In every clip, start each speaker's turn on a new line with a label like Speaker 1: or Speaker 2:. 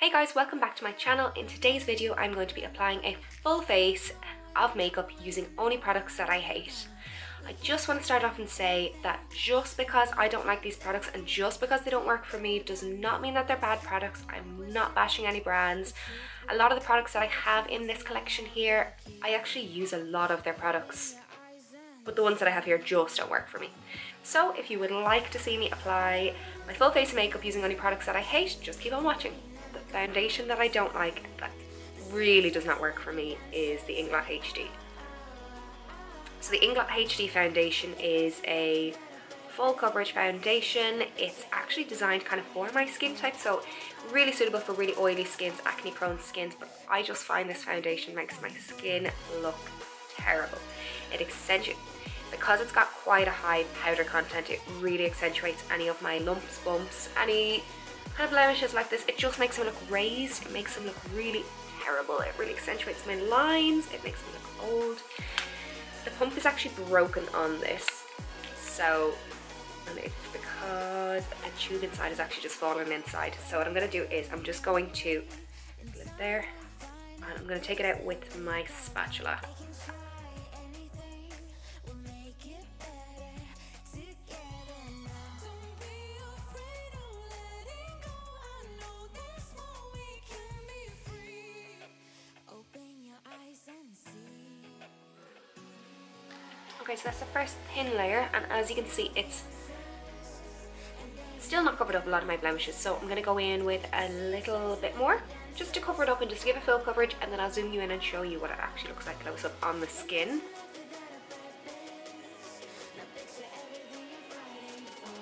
Speaker 1: Hey guys, welcome back to my channel. In today's video I'm going to be applying a full face of makeup using only products that I hate. I just want to start off and say that just because I don't like these products and just because they don't work for me does not mean that they're bad products. I'm not bashing any brands. A lot of the products that I have in this collection here, I actually use a lot of their products, but the ones that I have here just don't work for me. So if you would like to see me apply my full face of makeup using only products that I hate, just keep on watching. The foundation that I don't like, that really does not work for me, is the INGLOT HD. So the INGLOT HD foundation is a full coverage foundation. It's actually designed kind of for my skin type, so really suitable for really oily skins, acne prone skins, but I just find this foundation makes my skin look terrible. It accentuates, because it's got quite a high powder content, it really accentuates any of my lumps, bumps, any kind of blemishes like this. It just makes them look raised. It makes them look really terrible. It really accentuates my lines. It makes me look old. The pump is actually broken on this, so, and it's because the tube inside is actually just fallen inside. So what I'm going to do is I'm just going to put it there, and I'm going to take it out with my spatula. Okay, so that's the first thin layer, and as you can see, it's still not covered up a lot of my blemishes, so I'm going to go in with a little bit more just to cover it up and just give it full coverage, and then I'll zoom you in and show you what it actually looks like close up on the skin.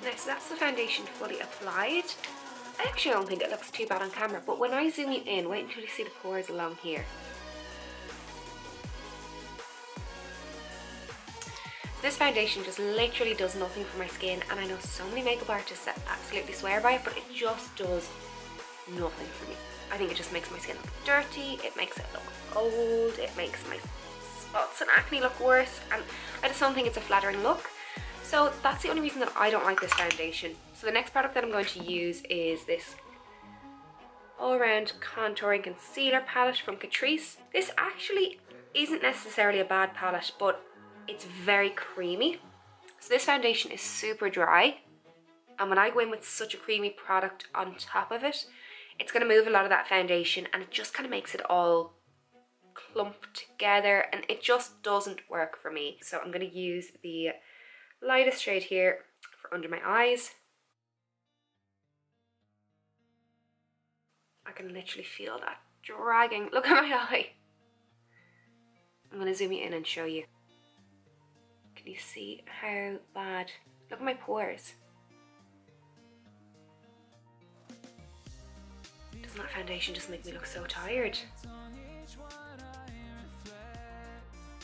Speaker 1: Now, so that's the foundation fully applied. I actually don't think it looks too bad on camera, but when I zoom you in, wait until you see the pores along here. This foundation just literally does nothing for my skin, and I know so many makeup artists that absolutely swear by it, but it just does nothing for me. I think it just makes my skin look dirty, it makes it look old, it makes my spots and acne look worse, and I just don't think it's a flattering look. So that's the only reason that I don't like this foundation. So the next product that I'm going to use is this all-round contouring concealer palette from Catrice. This actually isn't necessarily a bad palette, but it's very creamy. So this foundation is super dry, and when I go in with such a creamy product on top of it, it's going to move a lot of that foundation, and it just kind of makes it all clump together, and it just doesn't work for me. So I'm going to use the lightest shade here for under my eyes. I can literally feel that dragging. Look at my eye. I'm going to zoom you in and show you. Can you see how bad? Look at my pores. Doesn't that foundation just make me look so tired?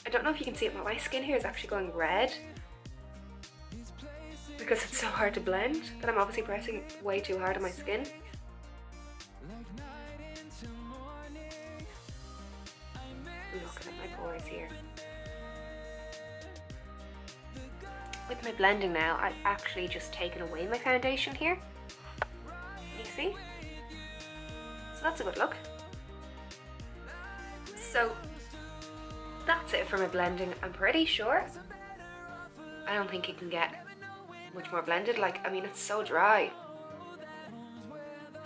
Speaker 1: I don't know if you can see it, but my skin here is actually going red because it's so hard to blend, that I'm obviously pressing way too hard on my skin. Looking at my pores here. With my blending now, I've actually just taken away my foundation here. You see? So that's a good look. So that's it for my blending, I'm pretty sure. I don't think you can get much more blended. Like, I mean, it's so dry.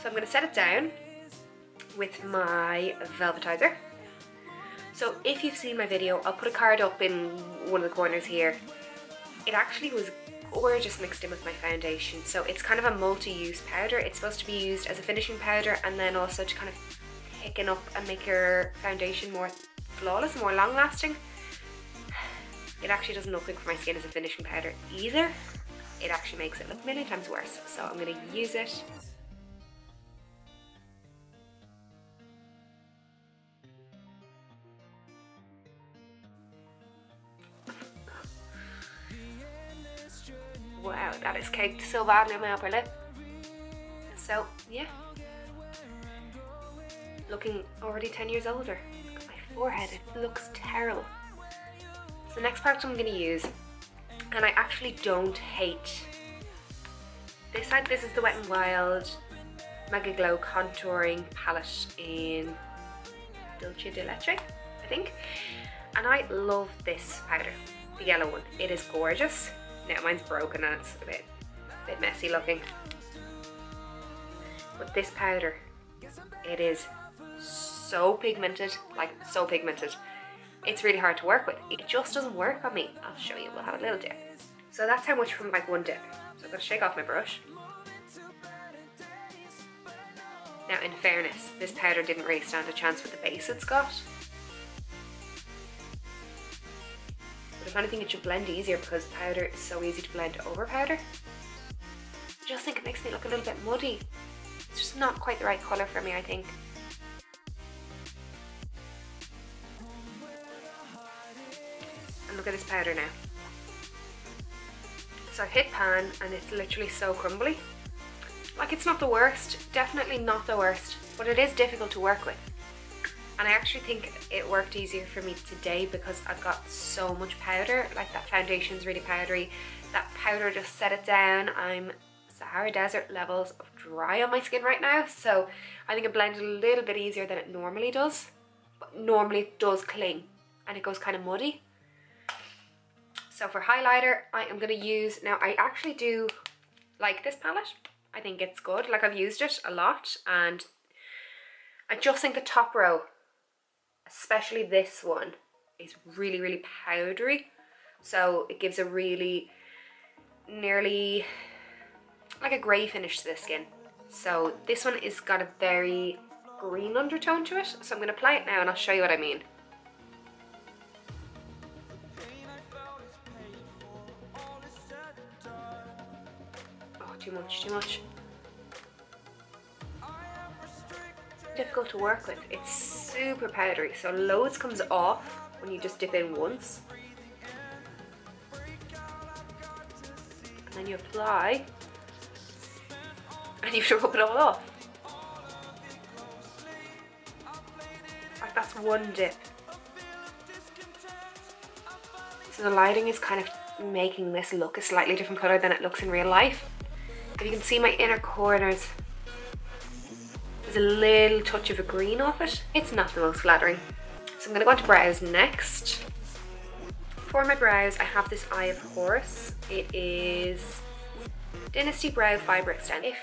Speaker 1: So I'm going to set it down with my Velvetiser. So if you've seen my video, I'll put a card up in one of the corners here. It actually was gorgeous mixed in with my foundation. So it's kind of a multi-use powder. It's supposed to be used as a finishing powder, and then also to kind of thicken up and make your foundation more flawless and more long lasting. It actually does nothing for my skin as a finishing powder either. It actually makes it look a million times worse. So I'm going to use it. Wow, that is caked so badly on my upper lip. So, yeah. Looking already 10 years older. Look at my forehead, it looks terrible. So the next product I'm going to use, and I actually don't hate this side. This is the Wet n Wild Megaglo contouring palette in Dulce de Leche, I think. And I love this powder, the yellow one. It is gorgeous. Now mine's broken and it's a bit messy looking. But this powder, it is so pigmented, like so pigmented. It's really hard to work with. It just doesn't work on me. I'll show you, we'll have a little dip. So that's how much from like one dip. So I'm gonna shake off my brush. Now in fairness, this powder didn't really stand a chance with the base it's got. But if anything, it should blend easier because powder is so easy to blend over powder. I just think it makes me look a little bit muddy. It's just not quite the right colour for me, I think. And look at this powder now. So I've hit pan and it's literally so crumbly. Like, it's not the worst, definitely not the worst, but it is difficult to work with. And I actually think it worked easier for me today because I've got so much powder. Like, that foundation's really powdery. That powder just set it down. I'm Sahara Desert levels of dry on my skin right now, so I think it blended a little bit easier than it normally does. But normally it does cling and it goes kind of muddy. So for highlighter, I am going to use, now I actually do like this palette. I think it's good, like I've used it a lot, and I just think the top row, especially this one, is really, really powdery. So it gives a really, nearly like a grey finish to the skin. So this one is got a very green undertone to it. So I'm going to apply it now and I'll show you what I mean. Too much. Difficult to work with. It's super powdery, so loads comes off when you just dip in once. And then you apply and you have to rub it all off. Like, that's one dip. So the lighting is kind of making this look a slightly different colour than it looks in real life. If you can see my inner corners, there's a little touch of a green off it. It's not the most flattering. So I'm going to go on to brows next. For my brows, I have this Eye of Horus. It is Dynasty Brow Fibre Extend. If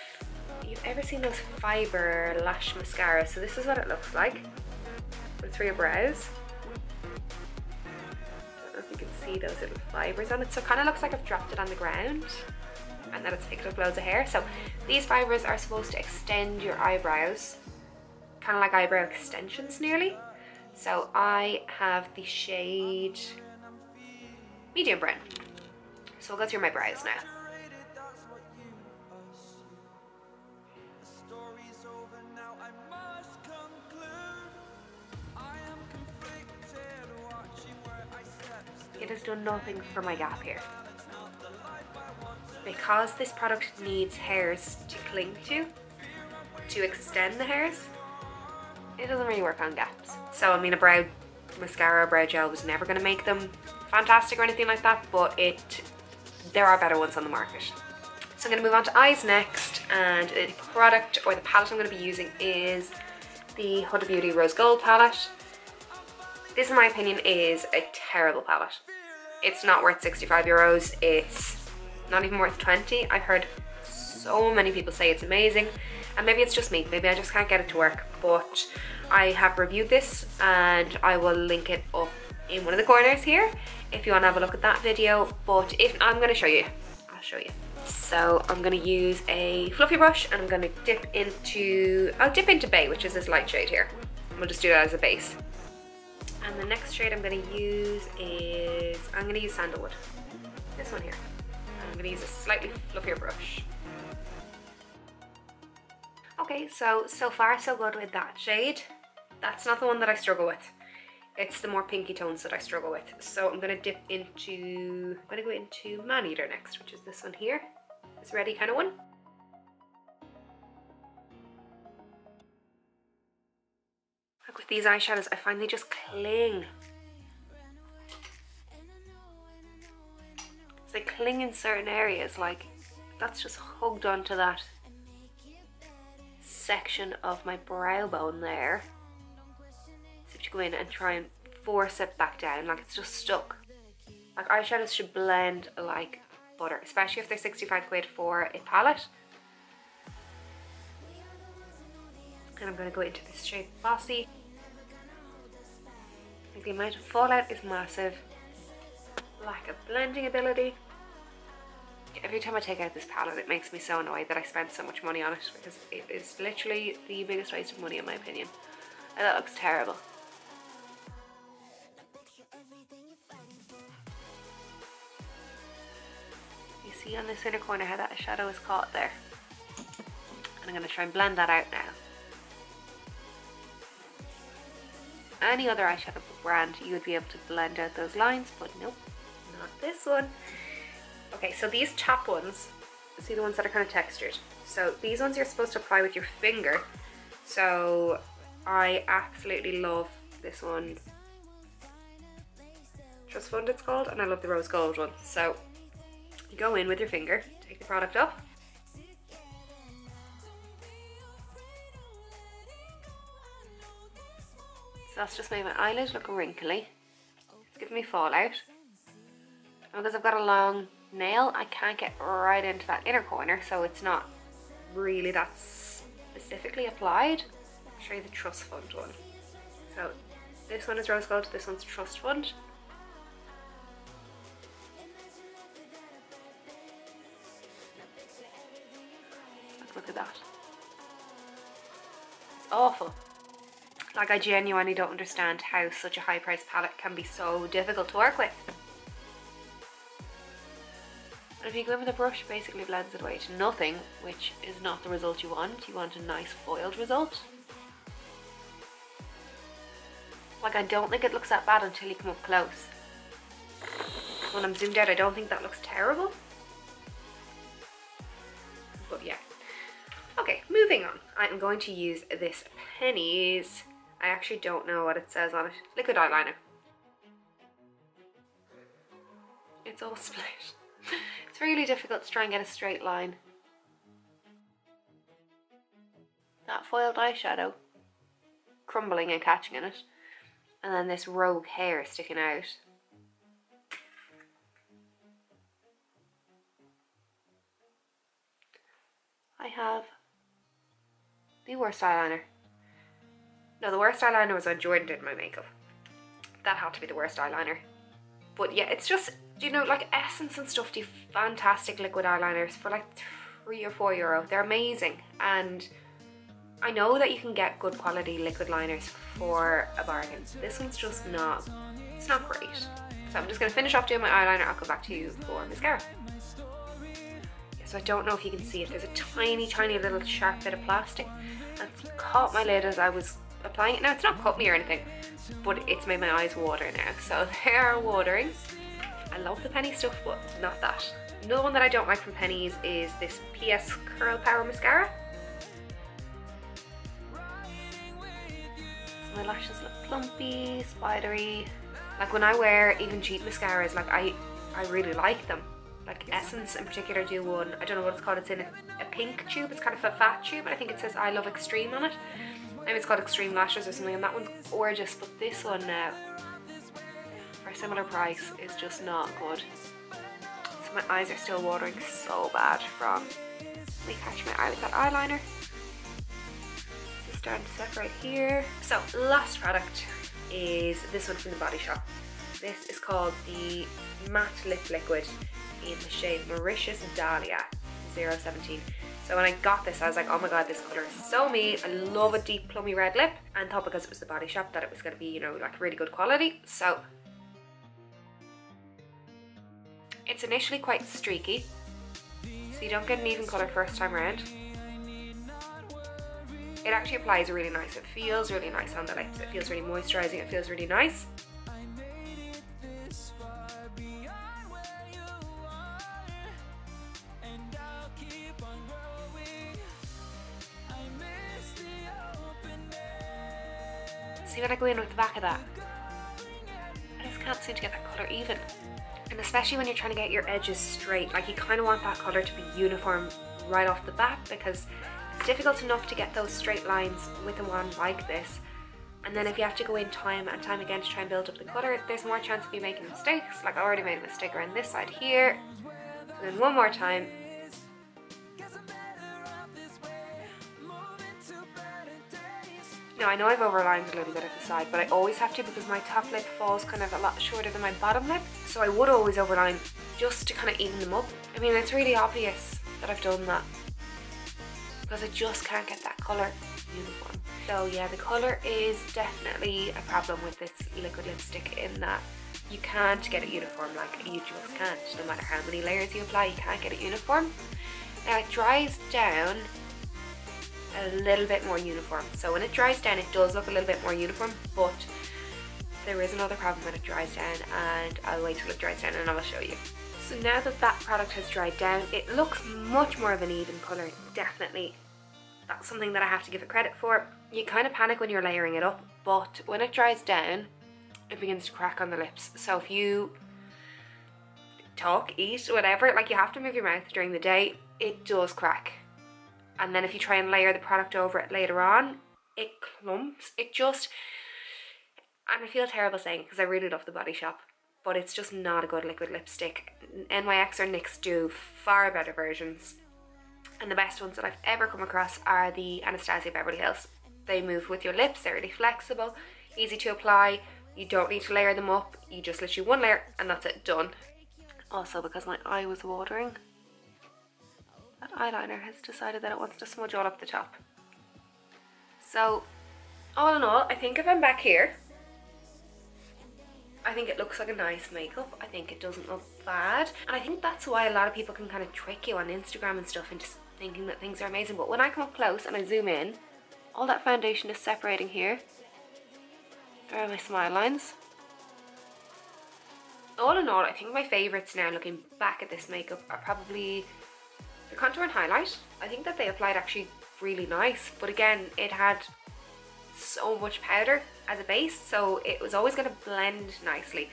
Speaker 1: you've ever seen those Fibre lash mascara, so this is what it looks like. But it's for your brows. I don't know if you can see those little fibres on it. So it kind of looks like I've dropped it on the ground and then it's picked up loads of hair. So these fibres are supposed to extend your eyebrows, kind of like eyebrow extensions nearly. So I have the shade medium brown. So I'll go through my brows now. It has done nothing for my gap here. Because this product needs hairs to cling to extend the hairs, it doesn't really work on gaps. So I mean, a brow mascara or brow gel was never going to make them fantastic or anything like that, but there are better ones on the market. So I'm going to move on to eyes next, and the product or the palette I'm going to be using is the Huda Beauty Rose Gold palette. This, in my opinion, is a terrible palette. It's not worth 65 euros. It's not even worth 20. I've heard so many people say it's amazing, and maybe it's just me. Maybe I just can't get it to work, but I have reviewed this and I will link it up in one of the corners here if you want to have a look at that video. But if I'm going to show you, I'll show you. So I'm going to use a fluffy brush and I'm going to dip into Bay, which is this light shade here. We'll just do that as a base. And the next shade I'm going to use is, I'm going to use Sandalwood. This one here. And I'm going to use a slightly fluffier brush. Okay, so far so good with that shade. That's not the one that I struggle with. It's the more pinky tones that I struggle with. So I'm going to go into Man Eater next, which is this one here. This reddy kind of one. Like with these eyeshadows, I find they just cling. They cling in certain areas, like that's just hugged onto that section of my brow bone there. So if you go in and try and force it back down, like it's just stuck. Like eyeshadows should blend like butter, especially if they're 65 quid for a palette. And I'm going to go into this shade Bossy. I think the amount of fallout is massive. Lack of blending ability. Every time I take out this palette, it makes me so annoyed that I spent so much money on it, because it is literally the biggest waste of money in my opinion. And that looks terrible. You see on this inner corner how that shadow is caught there? And I'm going to try and blend that out now. Any other eyeshadow brand, you would be able to blend out those lines, but nope, not this one. Okay, so these top ones, see the ones that are kind of textured. So these ones you're supposed to apply with your finger. So I absolutely love this one. Trust Fund it's called, and I love the rose gold one. So you go in with your finger, take the product up. So that's just made my eyelid look wrinkly. It's giving me fallout. And because I've got a long nail, I can't get right into that inner corner, so it's not really that specifically applied. I'll show you the Trust Fund one. So this one is rose gold, this one's Trust Fund. Look at that. It's awful. Like, I genuinely don't understand how such a high priced palette can be so difficult to work with. And if you go in with a brush, it basically blends it away to nothing, which is not the result you want. You want a nice foiled result. Like, I don't think it looks that bad until you come up close. When I'm zoomed out, I don't think that looks terrible. But yeah. Okay, moving on. I'm going to use this Penny's, I actually don't know what it says on it, liquid eyeliner. It's all split. It's really difficult to try and get a straight line. That foiled eyeshadow crumbling and catching in it, and then this rogue hair sticking out. I have the worst eyeliner. No, the worst eyeliner was when Jordan did my makeup. That had to be the worst eyeliner. But yeah, it's just, you know, like Essence and stuff do fantastic liquid eyeliners for like €3 or €4. They're amazing. And I know that you can get good quality liquid liners for a bargain. This one's just not, it's not great. So I'm just going to finish off doing my eyeliner. I'll come back to you for mascara. So I don't know if you can see it. There's a tiny, tiny little sharp bit of plastic. And it's caught my lid as I was applying it. Now, it's not cut me or anything, but it's made my eyes water now. So they are watering. I love the Penny stuff, but not that. Another one that I don't like from Penny's is this PS Curl Power Mascara. So my lashes look plumpy, spidery. Like when I wear even cheap mascaras, like I really like them. Like Essence in particular do one, I don't know what it's called, it's in a pink tube, it's kind of a fat tube, and I think it says I Love Extreme on it. Maybe it's called Extreme Lashes or something, and that one's gorgeous, but this one now, for a similar price, is just not good. So my eyes are still watering so bad from me catching my eye with that eyeliner. It's starting to separate here. So last product is this one from the Body Shop. This is called the Matte Lip Liquid in the shade Mauritius Dahlia 017. So when I got this, I was like, oh my god, this colour is so me. I love a deep plummy red lip, and thought because it was the Body Shop that it was going to be, you know, like really good quality. So it's initially quite streaky, so you don't get an even colour first time around. It actually applies really nice. It feels really nice on the lips. It feels really moisturising. It feels really nice. See when I go in with the back of that, I just can't seem to get that colour even. And especially when you're trying to get your edges straight, like you kind of want that colour to be uniform right off the bat, because It's difficult enough to get those straight lines with a wand like this. And then if you have to go in time and time again to try and build up the colour, there's more chance of you making mistakes. Like I already made a mistake around this side here. So then one more time. Now I know I've overlined a little bit at the side, but I always have to because my top lip falls kind of a lot shorter than my bottom lip. So I would always overline just to kind of even them up. I mean, it's really obvious that I've done that because I just can't get that colour uniform. So yeah, the colour is definitely a problem with this liquid lipstick in that you can't get it uniform, like you just can't. No matter how many layers you apply, you can't get it uniform. Now it dries down a little bit more uniform. So when it dries down, it does look a little bit more uniform, but there is another problem when it dries down, and I'll wait till it dries down and I'll show you. So now that that product has dried down, it looks much more of an even colour, definitely. That's something that I have to give it credit for. You kind of panic when you're layering it up, but when it dries down, it begins to crack on the lips. So if you talk, eat, whatever, like you have to move your mouth during the day, it does crack. And then if you try and layer the product over it later on, it clumps. It just, and I feel terrible saying it because I really love the Body Shop, but it's just not a good liquid lipstick. NYX or NYX do far better versions. And the best ones that I've ever come across are the Anastasia Beverly Hills. They move with your lips, they're really flexible, easy to apply. You don't need to layer them up, you just literally one layer and that's it, done. Also, because my eye was watering, that eyeliner has decided that it wants to smudge all up the top. So, all in all, I think if I'm back here, I think it looks like a nice makeup. I think it doesn't look bad. And I think that's why a lot of people can kind of trick you on Instagram and stuff into thinking that things are amazing. But when I come up close and I zoom in, all that foundation is separating here. There are my smile lines. All in all, I think my favourites now, looking back at this makeup, are probably the contour and highlight. I think that they applied actually really nice. But again, it had so much powder as a base, so it was always going to blend nicely.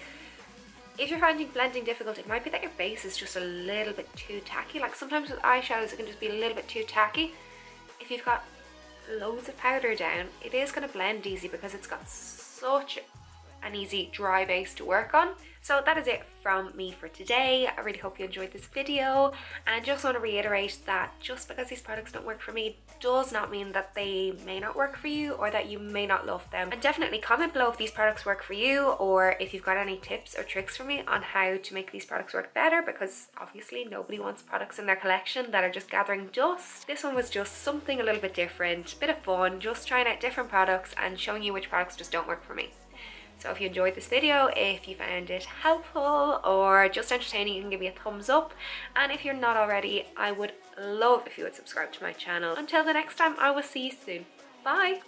Speaker 1: If you're finding blending difficult, it might be that your base is just a little bit too tacky. Like sometimes with eyeshadows it can just be a little bit too tacky. If you've got loads of powder down, it is going to blend easy because it's got such an easy dry base to work on. So that is it from me for today. I really hope you enjoyed this video, and just want to reiterate that just because these products don't work for me does not mean that they may not work for you or that you may not love them. And definitely comment below if these products work for you, or if you've got any tips or tricks for me on how to make these products work better, because obviously nobody wants products in their collection that are just gathering dust. This one was just something a little bit different, a bit of fun, just trying out different products and showing you which products just don't work for me. So if you enjoyed this video, if you found it helpful or just entertaining, you can give me a thumbs up. And if you're not already, I would love if you would subscribe to my channel. Until the next time, I will see you soon. Bye!